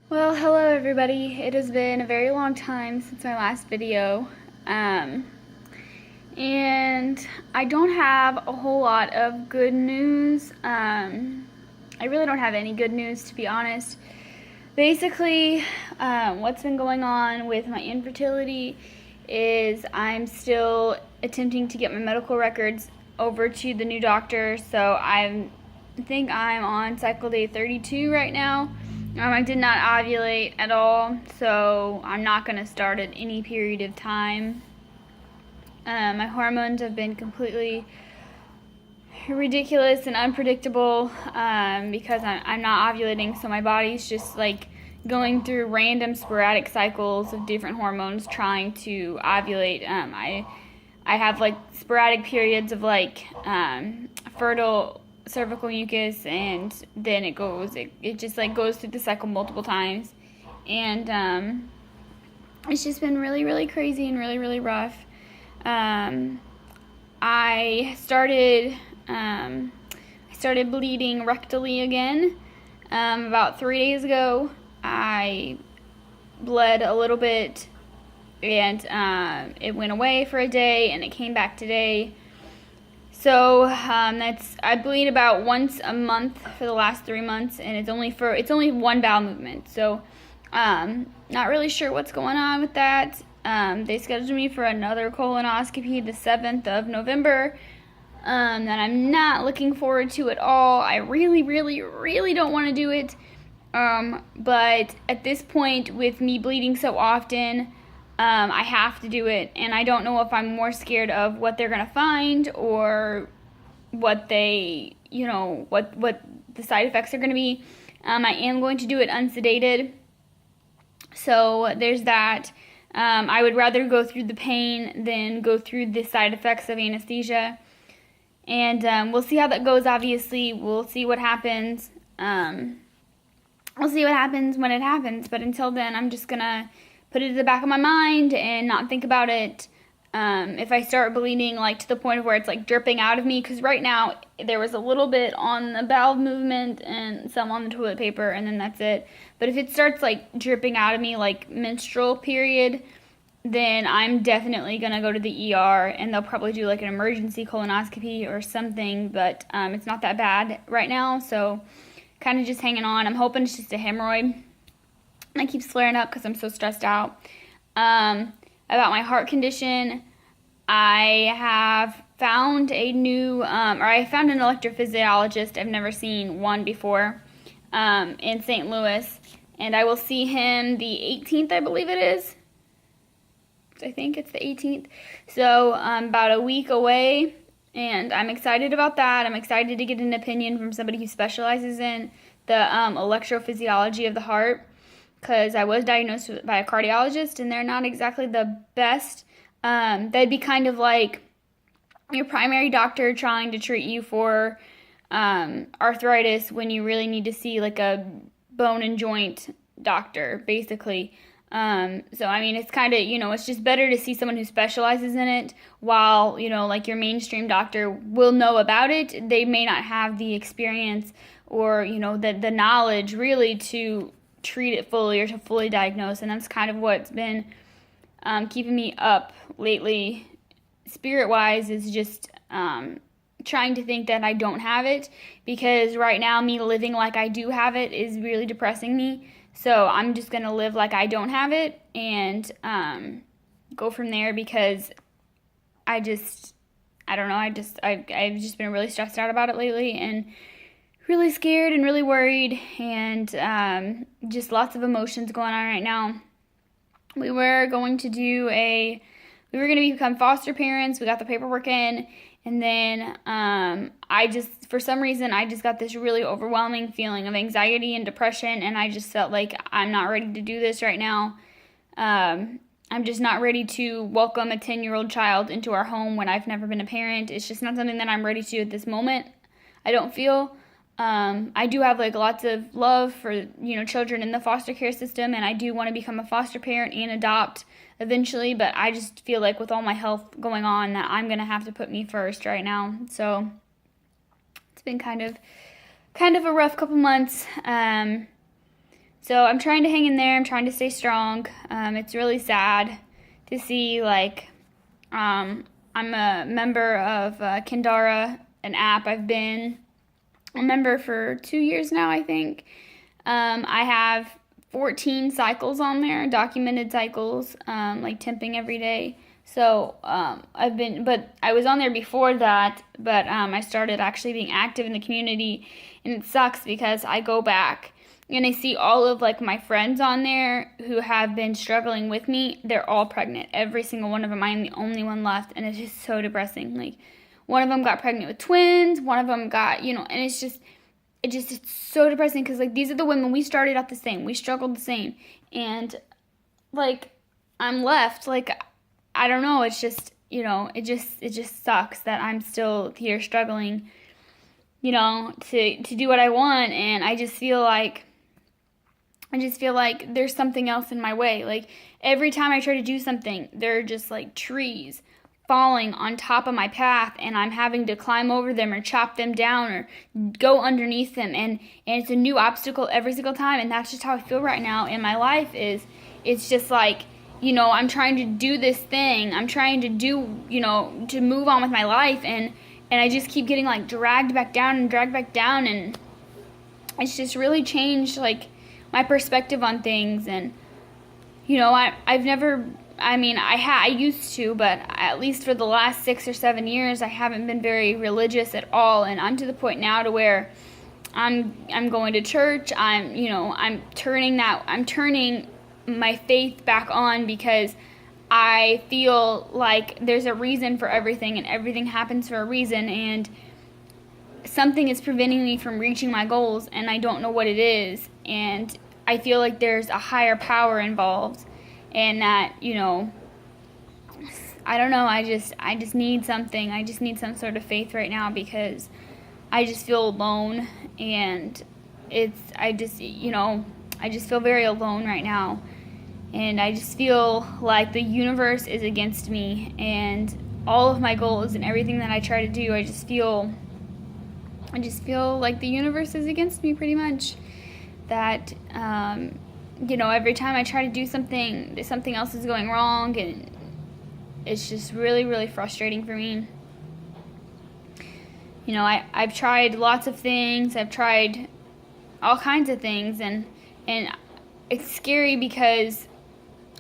Well, hello everybody. It has been a very long time since my last video. And I don't have a whole lot of good news. I really don't have any good news, to be honest. Basically, what's been going on with my infertility is I'm still attempting to get my medical records over to the new doctor. So I think I'm on cycle day 32 right now. I did not ovulate at all, so I'm not going to start at any period of time. My hormones have been completely ridiculous and unpredictable because I'm not ovulating, so my body's just like going through random sporadic cycles of different hormones trying to ovulate. I have like sporadic periods of like fertile cervical mucus, and then it just like goes through the cycle multiple times, and it's just been really crazy and really rough. I started bleeding rectally again about 3 days ago. I bled a little bit, and it went away for a day, and it came back today. So I bleed about once a month for the last 3 months, and it's only one bowel movement. So not really sure what's going on with that. They scheduled me for another colonoscopy the 7th of November. That I'm not looking forward to at all. I really don't want to do it. But at this point, with me bleeding so often, I have to do it, and I don't know if I'm more scared of what they're gonna find or what what the side effects are gonna be. I am going to do it unsedated, so there's that. I would rather go through the pain than go through the side effects of anesthesia, and we'll see how that goes. Obviously, we'll see what happens. We'll see what happens when it happens, but until then, I'm just gonna put it at the back of my mind and not think about it. If I start bleeding like to the point of where it's like dripping out of me, because right now there was a little bit on the bowel movement and some on the toilet paper, and then that's it. But if it starts like dripping out of me like menstrual period, then I'm definitely gonna go to the ER, and they'll probably do like an emergency colonoscopy or something. But it's not that bad right now, so kind of just hanging on. I'm hoping it's just a hemorrhoid. I keep flaring up because I'm so stressed out. About my heart condition, I have found I found an electrophysiologist. I've never seen one before, in St. Louis, and I will see him the 18th, I believe it is. I think it's the 18th. So about a week away, and I'm excited about that. I'm excited to get an opinion from somebody who specializes in the electrophysiology of the heart, because I was diagnosed by a cardiologist, and they're not exactly the best. They'd be kind of like your primary doctor trying to treat you for arthritis when you really need to see like a bone and joint doctor, basically. So I mean, it's kind of, it's just better to see someone who specializes in it, while, like your mainstream doctor will know about it. They may not have the experience or, the knowledge really to treat it fully or to fully diagnose. And that's kind of what's been keeping me up lately, spirit-wise, is just trying to think that I don't have it, because right now me living like I do have it is really depressing me. So I'm just going to live like I don't have it, and go from there, because I don't know, I've just been really stressed out about it lately, and really scared and really worried, and just lots of emotions going on right now. We were going to become foster parents. We got the paperwork in, and then for some reason, I just got this really overwhelming feeling of anxiety and depression, and I just felt like I'm not ready to do this right now. I'm just not ready to welcome a 10-year-old child into our home when I've never been a parent. It's just not something that I'm ready to at this moment, I don't feel. I do have like lots of love for, children in the foster care system, and I do want to become a foster parent and adopt eventually, but I just feel like with all my health going on that I'm going to have to put me first right now. So it's been kind of a rough couple months. So I'm trying to hang in there. I'm trying to stay strong. It's really sad to see, like, I'm a member of Kindara, an app. I've been a member for 2 years now, I think. I have 14 cycles on there, documented cycles, like temping every day. So but I was on there before that, but I started actually being active in the community, and it sucks because I go back and I see all of like my friends on there who have been struggling with me. They're all pregnant, every single one of them. I'm the only one left, and it's just so depressing. Like, one of them got pregnant with twins, one of them got, and it's so depressing because, like, these are the women, we started out the same, we struggled the same, and, like, I'm left, like, I don't know, it's just, it just sucks that I'm still here struggling, to do what I want, and I just feel like there's something else in my way. Like, every time I try to do something, there are just, like, trees falling on top of my path, and I'm having to climb over them or chop them down or go underneath them, and it's a new obstacle every single time, and that's just how I feel right now in my life. It's just like, I'm trying to do this thing, I'm trying to do, to move on with my life, and I just keep getting, like, dragged back down, and it's just really changed, like, my perspective on things. And I used to, but at least for the last 6 or 7 years, I haven't been very religious at all, and I'm to the point now to where I'm going to church. I'm turning my faith back on because I feel like there's a reason for everything, and everything happens for a reason, and something is preventing me from reaching my goals, and I don't know what it is, and I feel like there's a higher power involved. And that, I don't know, I just need something. I just need some sort of faith right now because I just feel alone, and I just feel very alone right now. And I just feel like the universe is against me, and all of my goals and everything that I try to do, I just feel like the universe is against me pretty much. That, every time I try to do something else is going wrong, and it's just really, really frustrating for me. I've tried lots of things. I've tried all kinds of things, and it's scary because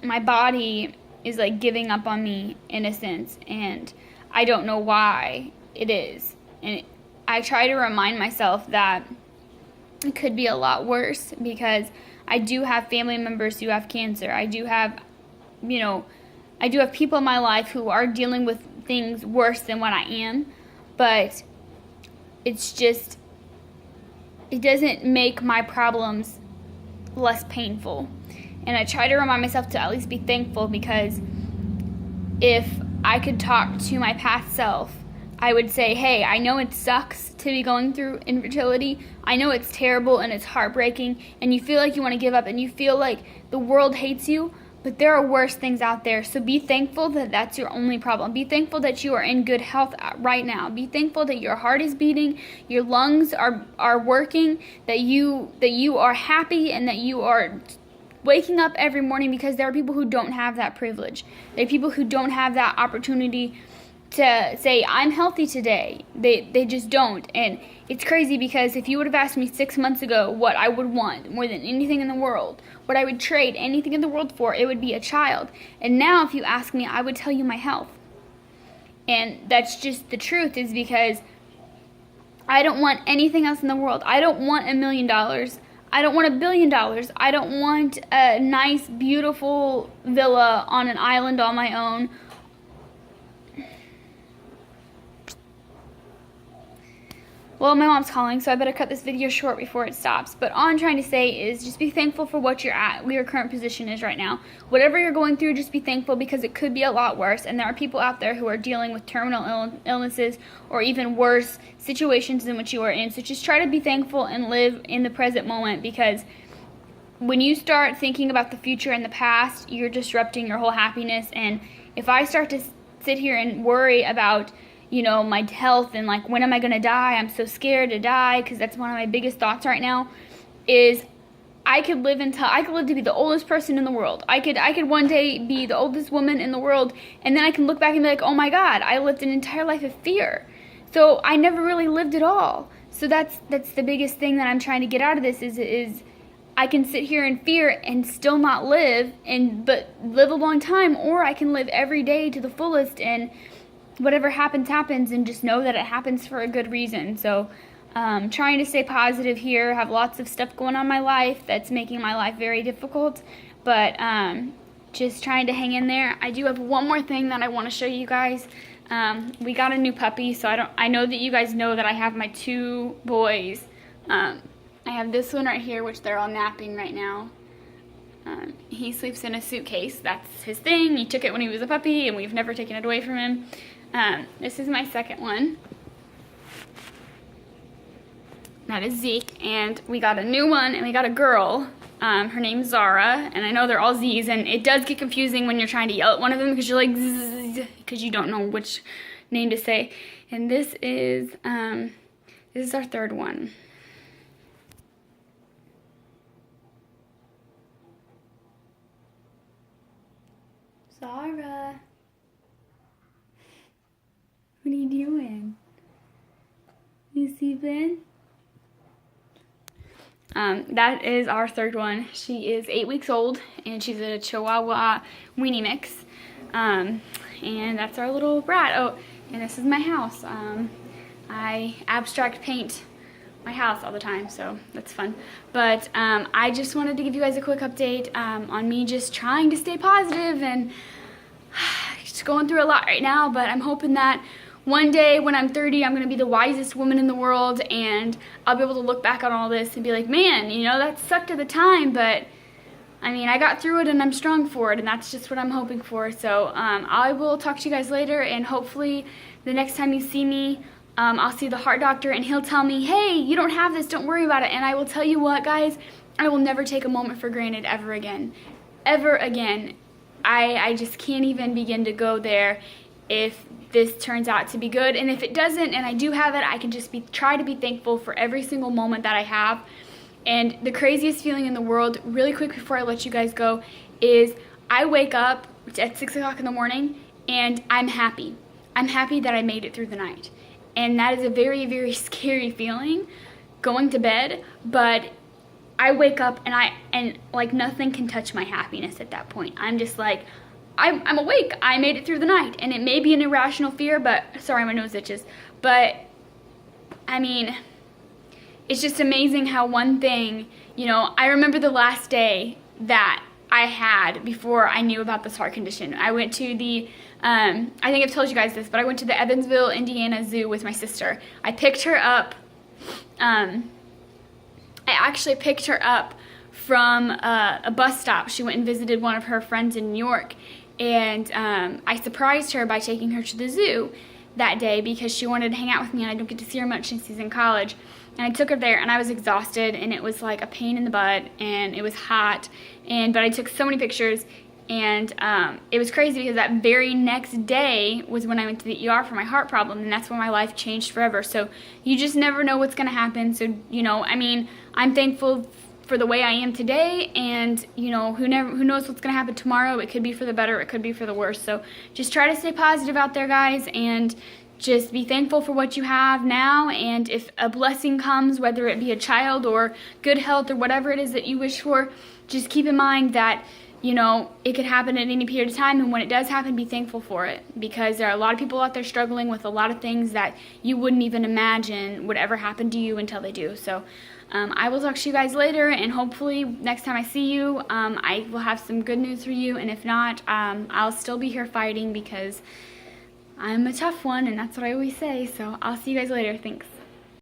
my body is, like, giving up on me in a sense, and I don't know why it is. And I try to remind myself that it could be a lot worse because I do have family members who have cancer. I do have people in my life who are dealing with things worse than what I am, but it's just, it doesn't make my problems less painful. And I try to remind myself to at least be thankful, because if I could talk to my past self, I would say, hey, I know it sucks to be going through infertility. I know it's terrible and it's heartbreaking, and you feel like you want to give up, and you feel like the world hates you, but there are worse things out there. So be thankful that that's your only problem. Be thankful that you are in good health right now. Be thankful that your heart is beating, your lungs are working, that you are happy, and that you are waking up every morning, because there are people who don't have that privilege. There are people who don't have that opportunity to say, I'm healthy today. They just don't. And it's crazy, because if you would have asked me 6 months ago what I would want more than anything in the world, what I would trade anything in the world for, it would be a child. And now if you ask me, I would tell you my health. And that's just the truth, is because I don't want anything else in the world. I don't want $1 million. I don't want $1 billion. I don't want a nice, beautiful villa on an island on my own. Well, my mom's calling, so I better cut this video short before it stops. But all I'm trying to say is just be thankful for what you're at, where your current position is right now. Whatever you're going through, just be thankful, because it could be a lot worse. And there are people out there who are dealing with terminal illnesses or even worse situations than what you are in. So just try to be thankful and live in the present moment, because when you start thinking about the future and the past, you're disrupting your whole happiness. And if I start to sit here and worry about my health and, like, when am I going to die? I'm so scared to die, because that's one of my biggest thoughts right now, is I could live to be the oldest person in the world. I could one day be the oldest woman in the world, and then I can look back and be like, oh my God, I lived an entire life of fear. So I never really lived at all. So that's the biggest thing that I'm trying to get out of this is I can sit here in fear and still not live, but live a long time, or I can live every day to the fullest, and whatever happens, happens, and just know that it happens for a good reason. So trying to stay positive here. Have lots of stuff going on in my life that's making my life very difficult, but just trying to hang in there. I do have one more thing that I want to show you guys. We got a new puppy, so I know that you guys know that I have my 2 boys. I have this one right here, which they're all napping right now. He sleeps in a suitcase. That's his thing. He took it when he was a puppy, and we've never taken it away from him. This is my second one. That is Zeke, and we got a new one, and we got a girl. Her name's Zara, and I know they're all Z's, and it does get confusing when you're trying to yell at one of them because you're like, zzz, because you don't know which name to say. And this is our third one. Zara, what are you doing? You sleeping? That is our third one. She is 8 weeks old, and she's a Chihuahua weenie mix. And that's our little brat. Oh, and this is my house. I abstract paint my house all the time, so that's fun. But I just wanted to give you guys a quick update on me just trying to stay positive and just going through a lot right now, but I'm hoping that one day when I'm 30, I'm going to be the wisest woman in the world, and I'll be able to look back on all this and be like, man, you know, that sucked at the time, but I mean, I got through it and I'm strong for it, and that's just what I'm hoping for. So I will talk to you guys later, and hopefully the next time you see me, I'll see the heart doctor, and he'll tell me, hey, you don't have this, don't worry about it. And I will tell you what, guys, I will never take a moment for granted ever again. Ever again. I just can't even begin to go there if this turns out to be good. And if it doesn't, and I do have it, I can just try to be thankful for every single moment that I have. And the craziest feeling in the world, really quick before I let you guys go, is I wake up at 6 o'clock in the morning and I'm happy. I'm happy that I made it through the night. And that is a very, very scary feeling, going to bed, but I wake up and like nothing can touch my happiness at that point. I'm just like, I'm awake. I made it through the night. And it may be an irrational fear, but, sorry, my nose itches. But, I mean, it's just amazing how one thing, you know, I remember the last day that I had before I knew about this heart condition. I went to the, I think I've told you guys this, but I went to the Evansville, Indiana Zoo with my sister. I picked her up, I actually picked her up from a bus stop. She went and visited one of her friends in New York. And I surprised her by taking her to the zoo that day because she wanted to hang out with me, and I don't get to see her much since she's in college. And I took her there, and I was exhausted, and it was like a pain in the butt, and it was hot, but I took so many pictures, and it was crazy because that very next day was when I went to the ER for my heart problem, and that's when my life changed forever. So you just never know what's going to happen. So, you know, I mean, I'm thankful for the way I am today, and you know, who knows what's gonna happen tomorrow. It could be for the better, it could be for the worse. So just try to stay positive out there, guys, and just be thankful for what you have now. And if a blessing comes, whether it be a child or good health or whatever it is that you wish for, just keep in mind that, you know, it could happen at any period of time, and when it does happen, be thankful for it, because there are a lot of people out there struggling with a lot of things that you wouldn't even imagine would ever happen to you until they do. So I will talk to you guys later, and hopefully next time I see you, I will have some good news for you, and if not, I'll still be here fighting because I'm a tough one, and that's what I always say. So I'll see you guys later. Thanks.